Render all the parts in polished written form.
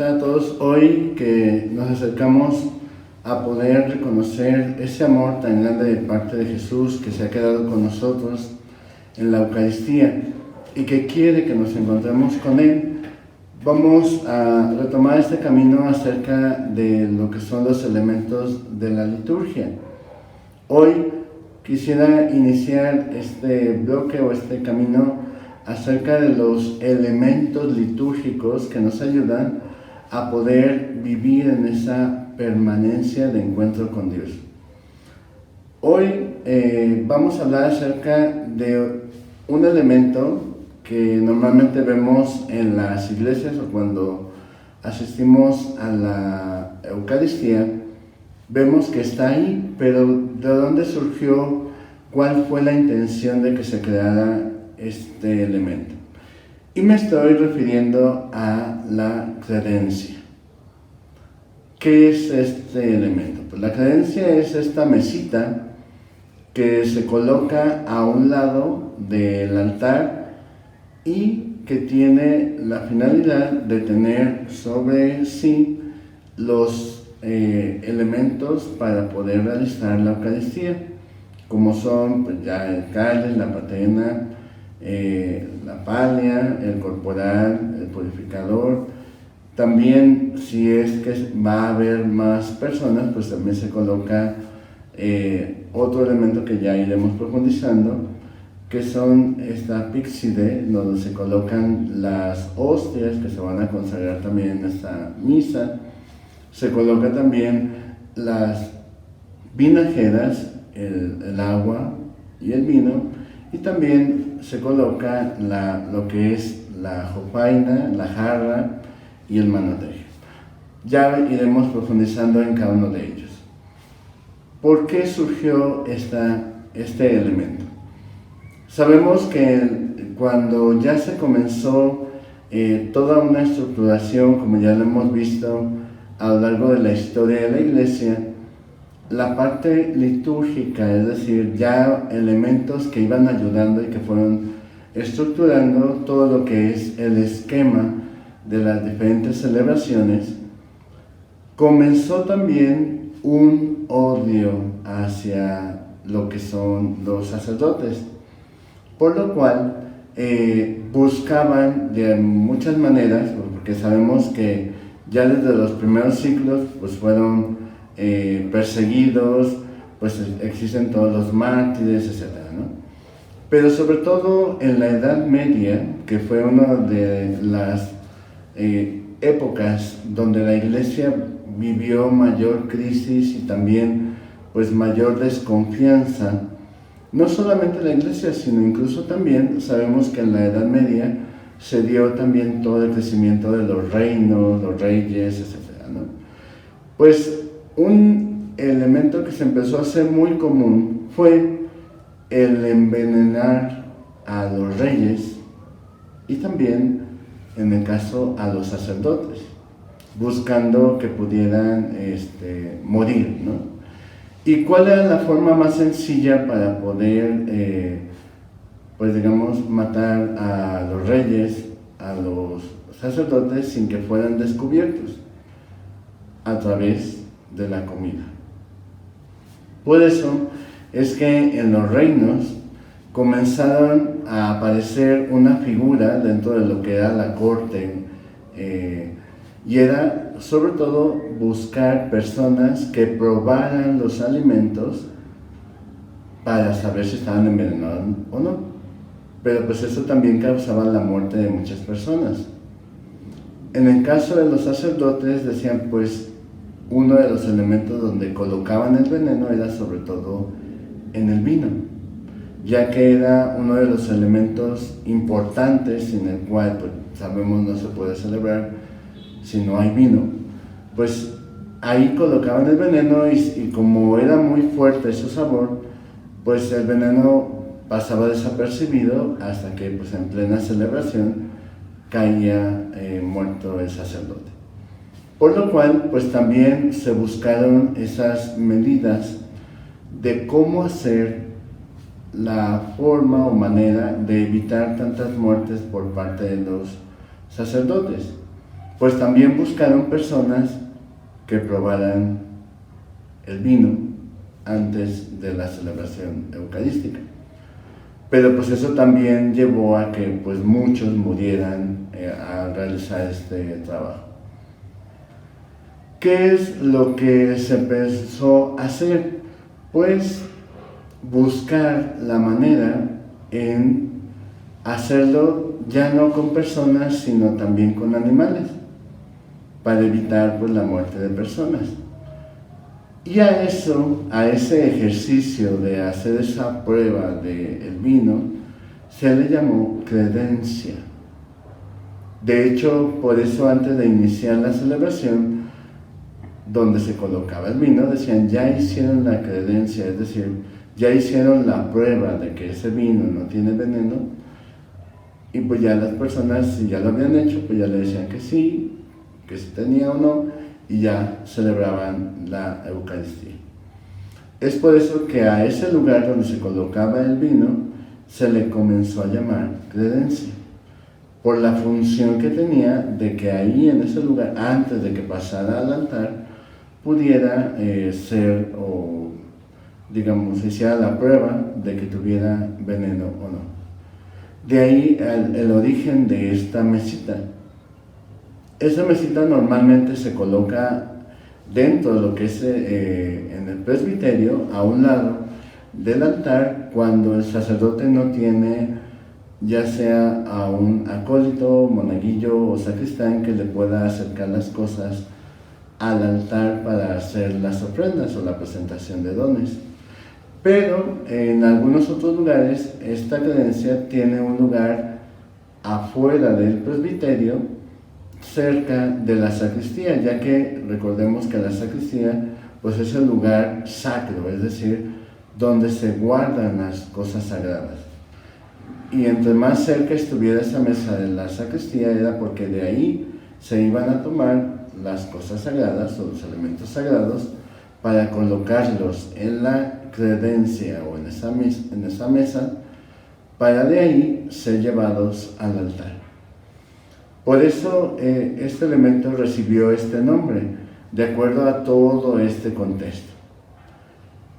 tal a todos? Hoy que nos acercamos a poder reconocer ese amor tan grande de parte de Jesús que se ha quedado con nosotros en la Eucaristía y que quiere que nos encontremos con Él, vamos a retomar este camino acerca de lo que son los elementos de la liturgia. Hoy quisiera iniciar este bloque o este camino acerca de los elementos litúrgicos que nos ayudan a poder vivir en esa permanencia de encuentro con Dios. Hoy vamos a hablar acerca de un elemento que normalmente vemos en las iglesias o cuando asistimos a la Eucaristía, vemos que está ahí, pero ¿de dónde surgió? ¿Cuál fue la intención de que se creara este elemento? Y me estoy refiriendo a la credencia. ¿Qué es este elemento? Pues la credencia es esta mesita que se coloca a un lado del altar y que tiene la finalidad de tener sobre sí los elementos para poder realizar la Eucaristía, como son pues, ya el cáliz, la patena, la palia, el corporal, el purificador. También, si es que va a haber más personas, pues también se coloca otro elemento que ya iremos profundizando, que son esta píxide, donde se colocan las hostias que se van a consagrar también en esta misa. Se coloca también las vinajeras, el agua y el vino, y también se coloca lo que es la jofaina, la jarra y el manotejo. Ya iremos profundizando en cada uno de ellos. ¿Por qué surgió este elemento? Sabemos que cuando ya se comenzó toda una estructuración, como ya lo hemos visto a lo largo de la historia de la Iglesia, la parte litúrgica, es decir, ya elementos que iban ayudando y que fueron estructurando todo lo que es el esquema de las diferentes celebraciones, comenzó también un odio hacia lo que son los sacerdotes, por lo cual buscaban de muchas maneras, porque sabemos que ya desde los primeros siglos pues fueron perseguidos, pues existen todos los mártires, etc., ¿no? Pero sobre todo en la Edad Media, que fue una de las épocas donde la Iglesia vivió mayor crisis y también pues mayor desconfianza, no solamente la Iglesia, sino incluso también sabemos que en la Edad Media se dio también todo el crecimiento de los reinos, los reyes, etc., ¿no? Pues un elemento que se empezó a hacer muy común fue el envenenar a los reyes y también, en el caso, a los sacerdotes, buscando que pudieran morir, ¿no? ¿Y cuál era la forma más sencilla para poder, pues digamos, matar a los reyes, a los sacerdotes sin que fueran descubiertos? A través de la comida. Por eso es que en los reinos comenzaron a aparecer una figura dentro de lo que era la corte, y era sobre todo buscar personas que probaran los alimentos para saber si estaban envenenados o no. Pero pues eso también causaba la muerte de muchas personas. En el caso de los sacerdotes decían pues uno de los elementos donde colocaban el veneno era sobre todo en el vino, ya que era uno de los elementos importantes sin el cual pues, sabemos no se puede celebrar si no hay vino. Pues ahí colocaban el veneno y como era muy fuerte su sabor, pues el veneno pasaba desapercibido hasta que pues en plena celebración caía muerto el sacerdote. Por lo cual, pues también se buscaron esas medidas de cómo hacer la forma o manera de evitar tantas muertes por parte de los sacerdotes. pues también buscaron personas que probaran el vino antes de la celebración eucarística. Pero pues eso también llevó a que pues muchos murieran al realizar este trabajo. ¿Qué es lo que se pensó hacer? Pues buscar la manera en hacerlo ya no con personas, sino también con animales, para evitar pues la muerte de personas. Y a ese ejercicio de hacer esa prueba del vino, se le llamó credencia. De hecho, por eso antes de iniciar la celebración, donde se colocaba el vino, decían, ya hicieron la credencia, es decir, ya hicieron la prueba de que ese vino no tiene veneno, y pues ya las personas, si ya lo habían hecho, pues ya le decían que sí tenía o no, y ya celebraban la Eucaristía. Es por eso que a ese lugar donde se colocaba el vino se le comenzó a llamar credencia, por la función que tenía de que ahí en ese lugar, antes de que pasara al altar, pudiera ser, o digamos, se hiciera la prueba de que tuviera veneno o no. De ahí el origen de esta mesita. Esa mesita normalmente se coloca dentro de lo que es en el presbiterio, a un lado del altar, cuando el sacerdote no tiene ya sea a un acólito, monaguillo o sacristán que le pueda acercar las cosas al altar para hacer las ofrendas o la presentación de dones. Pero en algunos otros lugares esta credencia tiene un lugar afuera del presbiterio, cerca de la sacristía, ya que recordemos que la sacristía pues es el lugar sacro, es decir, donde se guardan las cosas sagradas. Y entre más cerca estuviera esa mesa de la sacristía era porque de ahí se iban a tomar las cosas sagradas o los elementos sagrados para colocarlos en la credencia o en esa mesa, para de ahí ser llevados al altar. Por eso este elemento recibió este nombre, de acuerdo a todo este contexto.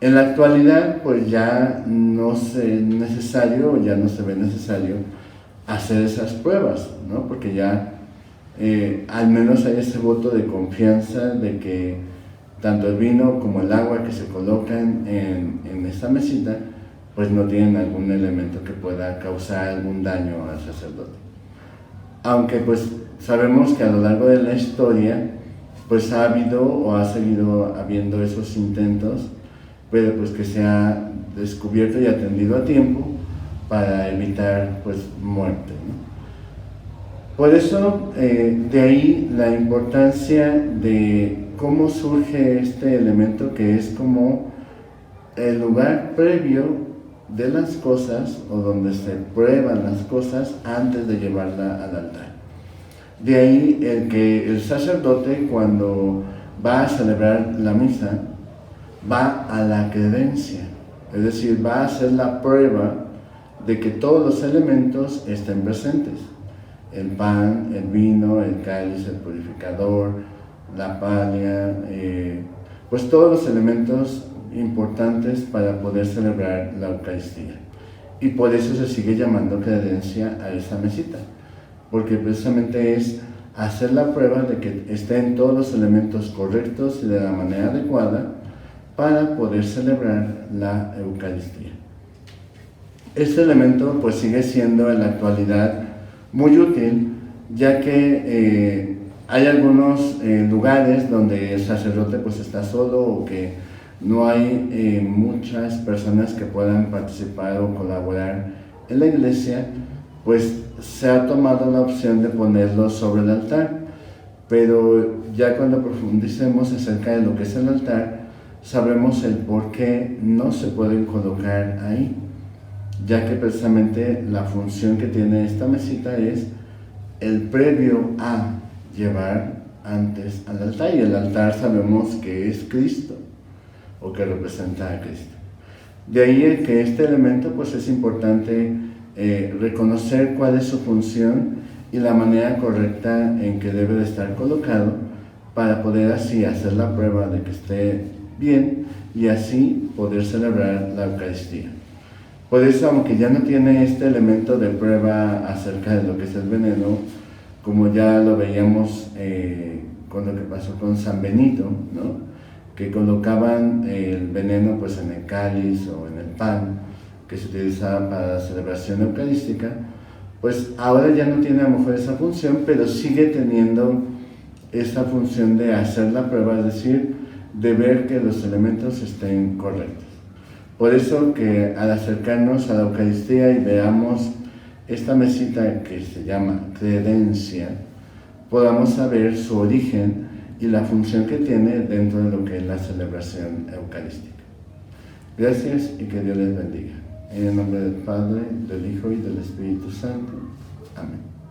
En la actualidad, pues ya no se ve necesario hacer esas pruebas, ¿no? Porque ya al menos hay ese voto de confianza de que tanto el vino como el agua que se colocan en esta mesita, pues no tienen algún elemento que pueda causar algún daño al sacerdote. Aunque pues sabemos que a lo largo de la historia pues ha habido o ha seguido habiendo esos intentos, pero pues que se ha descubierto y atendido a tiempo para evitar pues muerte, ¿no? Por eso de ahí la importancia de cómo surge este elemento, que es como el lugar previo de las cosas, o donde se prueban las cosas antes de llevarla al altar. De ahí el que el sacerdote, cuando va a celebrar la misa, va a la credencia, es decir, va a hacer la prueba de que todos los elementos estén presentes: el pan, el vino, el cáliz, el purificador, la palia, pues todos los elementos importantes para poder celebrar la Eucaristía. Y por eso se sigue llamando credencia a esa mesita, porque precisamente es hacer la prueba de que estén todos los elementos correctos y de la manera adecuada para poder celebrar la Eucaristía. Este elemento pues sigue siendo en la actualidad muy útil, ya que hay algunos lugares donde el sacerdote pues está solo, o que no hay muchas personas que puedan participar o colaborar en la iglesia, pues se ha tomado la opción de ponerlo sobre el altar. Pero ya cuando profundicemos acerca de lo que es el altar, sabremos el por qué no se pueden colocar ahí, ya que precisamente la función que tiene esta mesita es el previo a llevar antes al altar, y el altar sabemos que es Cristo, o que representa a Cristo. De ahí que este elemento pues es importante reconocer cuál es su función y la manera correcta en que debe de estar colocado para poder así hacer la prueba de que esté bien y así poder celebrar la Eucaristía. Por eso, aunque ya no tiene este elemento de prueba acerca de lo que es el veneno, como ya lo veíamos con lo que pasó con San Benito, ¿no?, que colocaban el veneno pues en el cáliz o en el pan que se utilizaba para la celebración eucarística, pues ahora ya no tiene a lo mejor esa función, pero sigue teniendo esa función de hacer la prueba, es decir, de ver que los elementos estén correctos. Por eso que al acercarnos a la Eucaristía y veamos esta mesita que se llama credencia, podamos saber su origen y la función que tiene dentro de lo que es la celebración eucarística. Gracias y que Dios les bendiga. En el nombre del Padre, del Hijo y del Espíritu Santo. Amén.